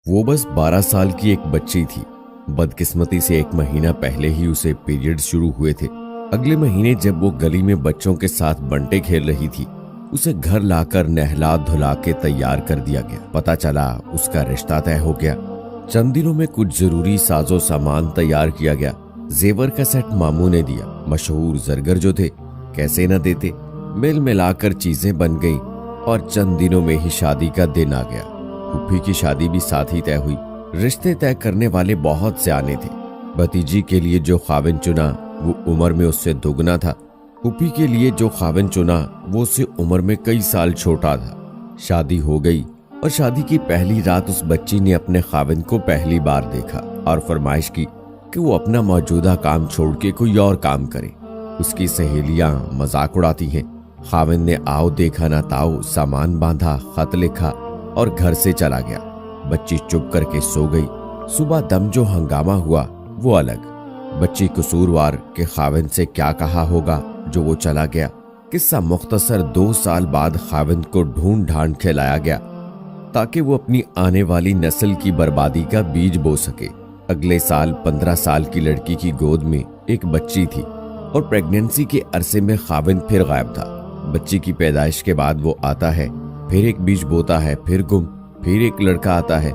वो बस 12 साल की एक बच्ची थी। बदकिस्मती से एक महीना पहले ही उसे पीरियड शुरू हुए थे। अगले महीने जब वो गली में बच्चों के साथ बंटे खेल रही थी, उसे घर लाकर नहला धुला के तैयार कर दिया गया। पता चला उसका रिश्ता तय हो गया। चंद दिनों में कुछ जरूरी साजो सामान तैयार किया गया। जेवर का सेट मामू ने दिया। मशहूर जरगर जो थे, कैसे न देते। मिल मिलाकर चीजें बन गईं और चंद दिनों में ही शादी का दिन आ गया। फूफी की शादी भी साथ ही तय हुई। रिश्ते तय करने वाले बहुत से आने थे। भतीजी के लिए जो खाविन चुना वो उम्र में उससे दोगुना था। फूफी के लिए जो खाविन चुना वो उससे उम्र में कई साल छोटा था। शादी हो गई और शादी की पहली रात उस बच्ची ने अपने खाविन को पहली बार देखा और फरमाइश की कि वो अपना मौजूदा काम छोड़ के कोई और काम करे। उसकी सहेलियां मजाक उड़ाती हैं। खाविन ने आओ देखा ना ताओ, सामान बांधा, खत लिखा और घर से चला गया। बच्ची चुप करके सो गई। सुबह दम जो हंगामा हुआ वो अलग। बच्ची कसूरवार के खाविन से क्या कहा होगा जो वो चला गया। किस्सा मुख्तसर 2 साल बाद खाविन को ढूंढ ढांड के लाया गया ताकि वो अपनी आने वाली नस्ल की बर्बादी का बीज बो सके। अगले साल 15 साल की लड़की की गोद में एक बच्ची थी और प्रेगनेंसी के अरसे में खाविन फिर गायब था। बच्ची की पैदाइश के बाद वो आता है, फिर एक बीज बोता है, फिर गुम, फिर एक लड़का आता है।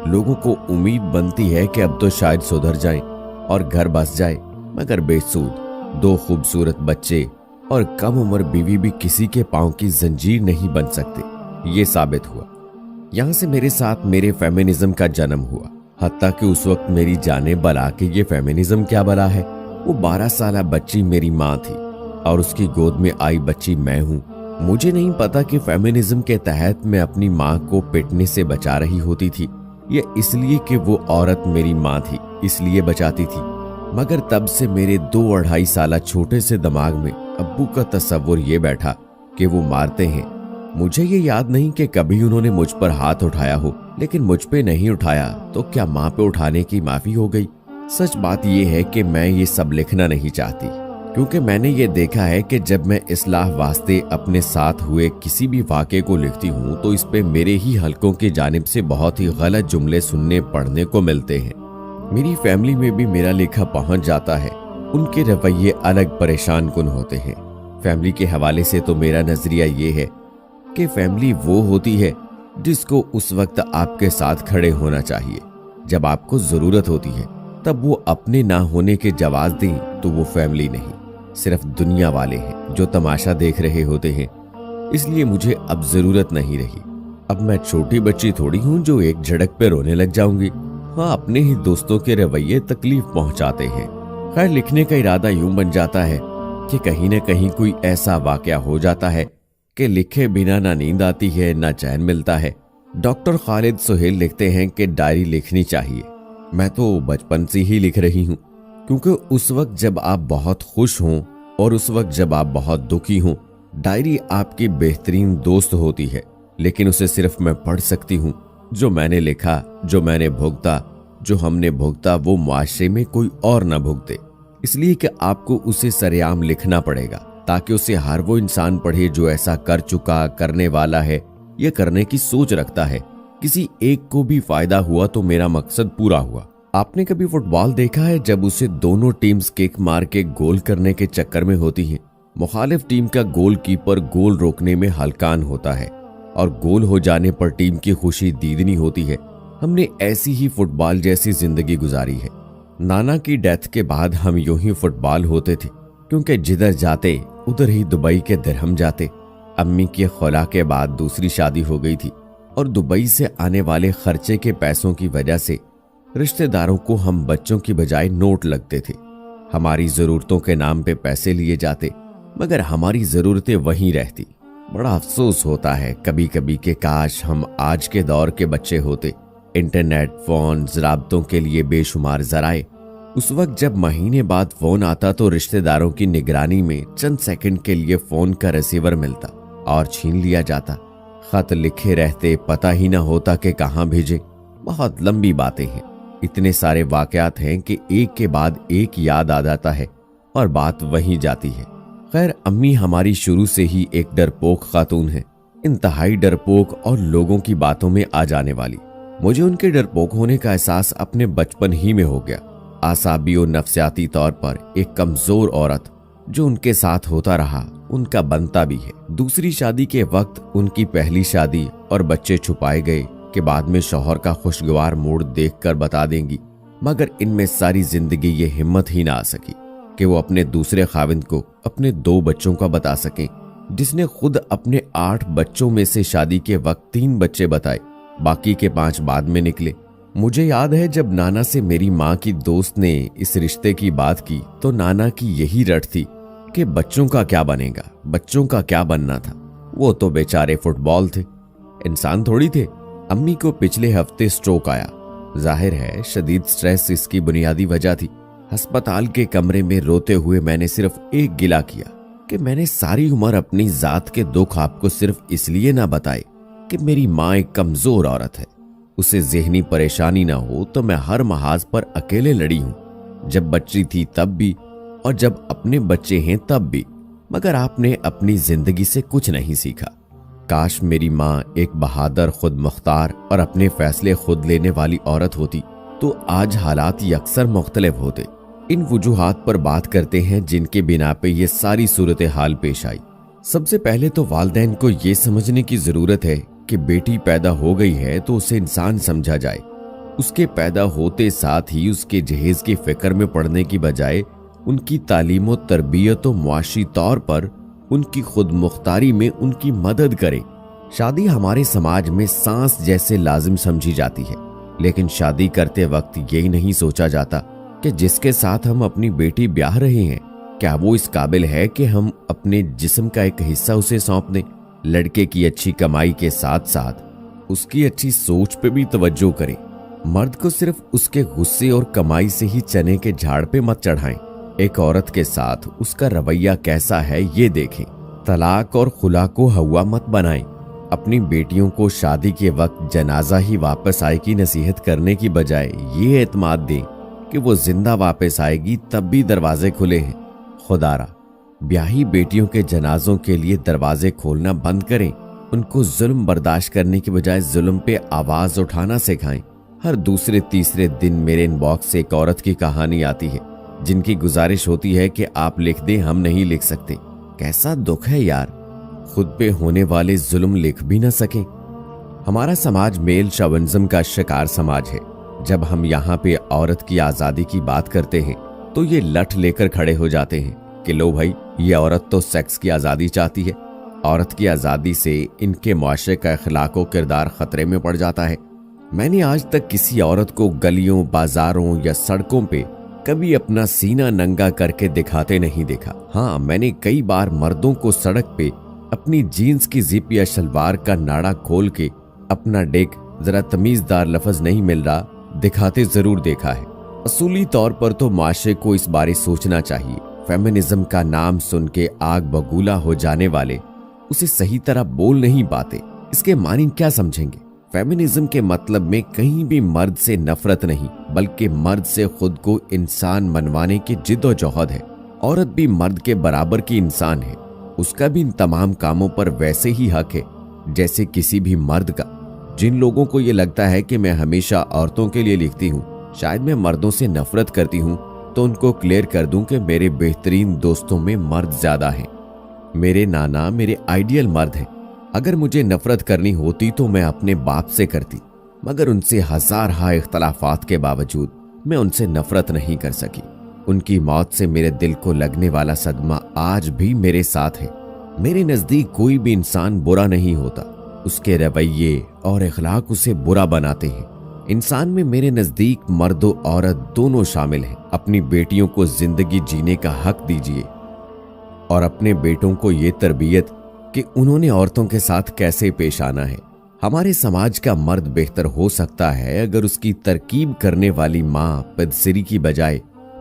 लोगों को उम्मीद बनती है कि अब तो शायद सुधर जाए और घर बस जाए, मगर बेसूद। 2 खूबसूरत बच्चे और कम उम्र बीवी भी किसी के पांव की जंजीर नहीं बन सकते, ये साबित हुआ। यहां से मेरे साथ मेरे फेमिनिज्म का जन्म हुआ। हत्ता कि उस वक्त मेरी जाने बला के ये फेमिनिज्म क्या बला है। वो 12 साल बच्ची मेरी माँ थी और उसकी गोद में आई बच्ची मैं हूं। मुझे नहीं पता कि फेमिनिज्म के तहत मैं अपनी माँ को पिटने से बचा रही होती थी या इसलिए कि वो औरत मेरी माँ थी इसलिए बचाती थी, मगर तब से मेरे 2-2.5 साल छोटे से दिमाग में अब्बू का तस्वुर ये बैठा कि वो मारते हैं। मुझे ये याद नहीं कि कभी उन्होंने मुझ पर हाथ उठाया हो, लेकिन मुझ पे नहीं उठाया तो क्या माँ पे उठाने की माफी हो गई। सच बात यह है कि मैं ये सब लिखना नहीं चाहती, क्योंकि मैंने ये देखा है कि जब मैं इस्लाह वास्ते अपने साथ हुए किसी भी वाक़े को लिखती हूँ तो इस पे मेरे ही हलकों की जानिब से बहुत ही गलत जुमले सुनने पढ़ने को मिलते हैं। मेरी फैमिली में भी मेरा लिखा पहुंच जाता है। उनके रवैये अलग परेशान कुन होते हैं। फैमिली के हवाले से तो मेरा नजरिया ये है कि फैमिली वो होती है जिसको उस वक्त आपके साथ खड़े होना चाहिए। जब आपको जरूरत होती है तब वो अपने ना होने के जवाब दें तो वो फैमिली नहीं, सिर्फ दुनिया वाले हैं जो तमाशा देख रहे होते हैं। इसलिए मुझे अब जरूरत नहीं रही। अब मैं छोटी बच्ची थोड़ी हूं जो एक झड़क पे रोने लग जाऊंगी। हाँ, अपने ही दोस्तों के रवैये तकलीफ पहुंचाते हैं। खैर, लिखने का इरादा यूं बन जाता है कि कहीं न कहीं कोई ऐसा वाकया हो जाता है कि लिखे बिना ना नींद आती है ना चैन मिलता है। डॉक्टर खालिद सुहेल लिखते हैं कि डायरी लिखनी चाहिए। मैं तो बचपन से ही लिख रही हूँ, क्योंकि उस वक्त जब आप बहुत खुश हों और उस वक्त जब आप बहुत दुखी हों, डायरी आपकी बेहतरीन दोस्त होती है। लेकिन उसे सिर्फ मैं पढ़ सकती हूँ। जो मैंने लिखा, जो मैंने भुगता, जो हमने भुगता, वो मुआशरे में कोई और ना भुगते। इसलिए कि आपको उसे सरेआम लिखना पड़ेगा ताकि उसे हर वो इंसान पढ़े जो ऐसा कर चुका, करने वाला है या करने की सोच रखता है। किसी एक को भी फायदा हुआ तो मेरा मकसद पूरा हुआ। आपने कभी फुटबॉल देखा है जब उसे दोनों टीम्स किक मार के गोल करने के चक्कर में होती हैं? मुखालिफ टीम का गोलकीपर गोल रोकने में हलकान होता है और गोल हो जाने पर टीम की खुशी दीदनी होती है। हमने ऐसी ही फुटबॉल जैसी जिंदगी गुजारी है। नाना की डेथ के बाद हम यूं ही फुटबॉल होते थे, क्योंकि जिधर जाते उधर ही दुबई के दिरहम जाते। अम्मी के खुला के बाद दूसरी शादी हो गई थी और दुबई से आने वाले खर्चे के पैसों की वजह से रिश्तेदारों को हम बच्चों की बजाय नोट लगते थे। हमारी जरूरतों के नाम पे पैसे लिए जाते, मगर हमारी जरूरतें वहीं रहती। बड़ा अफसोस होता है कभी कभी कि काश हम आज के दौर के बच्चे होते। इंटरनेट, फोन, राब्तों के लिए बेशुमार जराए। उस वक्त जब महीने बाद फोन आता तो रिश्तेदारों की निगरानी में चंद सेकंड के लिए फोन का रिसीवर मिलता और छीन लिया जाता। खत लिखे रहते, पता ही ना होता कि कहाँ भेजे। बहुत लंबी बातें हैं, इतने सारे वाकयात हैं कि एक के बाद एक याद आ जाता है और बात वहीं जाती है। खैर, अम्मी हमारी शुरू से ही एक डरपोक खातून है, इंतहाई डरपोक और लोगों की बातों में आ जाने वाली। मुझे उनके डरपोक होने का एहसास अपने बचपन ही में हो गया। आसाबी और नफ्सियाती तौर पर एक कमजोर औरत जो उनके साथ होता रहा उनका बनता भी है। दूसरी शादी के वक्त उनकी पहली शादी और बच्चे छुपाए गए कि बाद में शौहर का खुशगवार मूड देखकर बता देंगी, मगर इनमें सारी जिंदगी ये हिम्मत ही ना आ सकी कि वो अपने दूसरे खाविंद को अपने 2 बच्चों का बता सकें, जिसने खुद अपने 8 बच्चों में से शादी के वक्त 3 बच्चे बताए, बाकी के 5 बाद में निकले। मुझे याद है जब नाना से मेरी माँ की दोस्त ने इस रिश्ते की बात की तो नाना की यही रट थी कि बच्चों का क्या बनेगा, बच्चों का क्या बनना था, वो तो बेचारे फुटबॉल थे, इंसान थोड़ी थे। अम्मी को पिछले हफ्ते स्ट्रोक आया। जाहिर है शदीद स्ट्रेस इसकी बुनियादी वजह थी। अस्पताल के कमरे में रोते हुए मैंने सिर्फ एक गिला किया कि मैंने सारी उम्र अपनी जात के दुख आपको सिर्फ इसलिए ना बताए कि मेरी माँ एक कमजोर औरत है, उसे ज़हनी परेशानी ना हो तो मैं हर महाज पर अकेले लड़ी हूं, जब बच्ची थी तब भी और जब अपने बच्चे हैं तब भी, मगर आपने अपनी जिंदगी से कुछ नहीं सीखा। काश मेरी माँ एक बहादुर, खुद मुख्तार और अपने फैसले खुद लेने वाली औरत होती तो आज हालात ही अक्सर मुख्तलिफ होते। इन वजूहात पर बात करते हैं जिनके बिना पे ये सारी सूरत हाल पेश आई। सबसे पहले तो वालिदैन को ये समझने की जरूरत है कि बेटी पैदा हो गई है तो उसे इंसान समझा जाए। उसके पैदा होते साथ ही उसके जहेज की फिक्र में पड़ने की बजाय उनकी तालीम और तरबियत और मुआशी तौर पर उनकी खुद मुख्तारी में उनकी मदद करें। शादी हमारे समाज में सांस जैसे लाजिम समझी जाती है, लेकिन शादी करते वक्त यही नहीं सोचा जाता कि जिसके साथ हम अपनी बेटी ब्याह रहे हैं क्या वो इस काबिल है कि हम अपने जिस्म का एक हिस्सा उसे सौंप दें। लड़के की अच्छी कमाई के साथ साथ उसकी अच्छी सोच पे भी तवज्जो करें। मर्द को सिर्फ उसके गुस्से और कमाई से ही चने के झाड़ पे मत चढ़ाएं। एक औरत के साथ उसका रवैया कैसा है ये देखें। तलाक और खुला को हवा मत बनाएं। अपनी बेटियों को शादी के वक्त जनाजा ही वापस आए की नसीहत करने की बजाय ये एतमाद दें कि वो जिंदा वापस आएगी तब भी दरवाजे खुले हैं। खुदारा ब्याही बेटियों के जनाजों के लिए दरवाजे खोलना बंद करें। उनको जुल्म बर्दाश्त करने की बजाय जुल्म पे आवाज उठाना सिखाएं। हर दूसरे तीसरे दिन मेरे इनबॉक्स से एक औरत की कहानी आती है जिनकी गुजारिश होती है कि आप लिख दें, हम नहीं लिख सकते। कैसा दुख है यार, खुद पे होने वाले जुल्म लिख भी ना सकें। हमारा समाज मेल शवनिज्म का शिकार समाज है। जब हम यहाँ पे औरत की आजादी की बात करते हैं तो ये लठ लेकर खड़े हो जाते हैं कि लो भाई, ये औरत तो सेक्स की आजादी चाहती है। औरत की आजादी से इनके मुआशरे का अखलाक व किरदार खतरे में पड़ जाता है। मैंने आज तक किसी औरत को गलियों, बाजारों या सड़कों पे कभी अपना सीना नंगा करके दिखाते नहीं देखा। हाँ, मैंने कई बार मर्दों को सड़क पे अपनी जीन्स की जिप या शलवार का नाड़ा खोल के अपना डेक, जरा तमीजदार लफ्ज नहीं मिल रहा, दिखाते जरूर देखा है। असूली तौर पर तो माशरे को इस बारे सोचना चाहिए। फेमिनिज्म का नाम सुन के आग बगूला हो जाने वाले उसे सही तरह बोल नहीं पाते। इसके मानी क्या समझेंगे? फेमिनिज्म के मतलब में कहीं भी मर्द से नफरत नहीं, बल्कि मर्द से खुद को इंसान मनवाने की जिद्दोजहद है। औरत भी मर्द के बराबर की इंसान है। उसका भी इन तमाम कामों पर वैसे ही हक है जैसे किसी भी मर्द का। जिन लोगों को ये लगता है कि मैं हमेशा औरतों के लिए लिखती हूँ, शायद मैं मर्दों से नफरत करती हूँ, तो उनको क्लियर कर दूं कि मेरे बेहतरीन दोस्तों में मर्द ज्यादा हैं। मेरे नाना मेरे आइडियल मर्द हैं। अगर मुझे नफरत करनी होती तो मैं अपने बाप से करती, मगर उनसे हजारहा इख्तलाफात के बावजूद मैं उनसे नफरत नहीं कर सकी। उनकी मौत से मेरे दिल को लगने वाला सदमा आज भी मेरे साथ है। मेरे नजदीक कोई भी इंसान बुरा नहीं होता, उसके रवैये और इखलाक उसे बुरा बनाते हैं। इंसान में मेरे नजदीक मर्द और औरत दोनों शामिल हैं। अपनी बेटियों को जिंदगी जीने का हक दीजिए और अपने बेटों को ये तरबियत कि उन्होंने औरतों के साथ कैसे पेश आना है। हमारे समाज का मर्द बेहतर हो सकता है अगर उसकी तरकीब करने वाली माँ पदसिरी की बजाय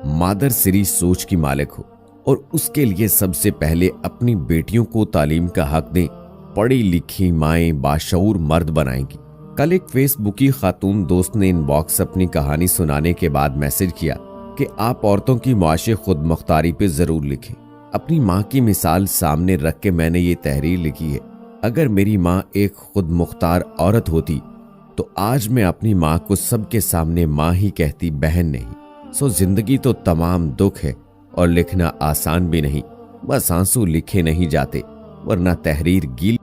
मादर सिरी सोच की मालिक हो, और उसके लिए सबसे पहले अपनी बेटियों को तालीम का हक दें। पढ़ी लिखी माएं बाशऊर मर्द बनाएंगी। कल एक फेसबुकी खातून दोस्त ने इनबॉक्स अपनी कहानी सुनाने के बाद मैसेज किया कि आप औरतों की मुआशे खुद मुख्तारी पे जरूर लिखें। अपनी माँ की मिसाल सामने रख के मैंने ये तहरीर लिखी है। अगर मेरी माँ एक खुद मुख्तार औरत होती तो आज मैं अपनी माँ को सबके सामने माँ ही कहती, बहन नहीं। सो जिंदगी तो तमाम दुख है और लिखना आसान भी नहीं, बस आंसू लिखे नहीं जाते, वरना तहरीर गीली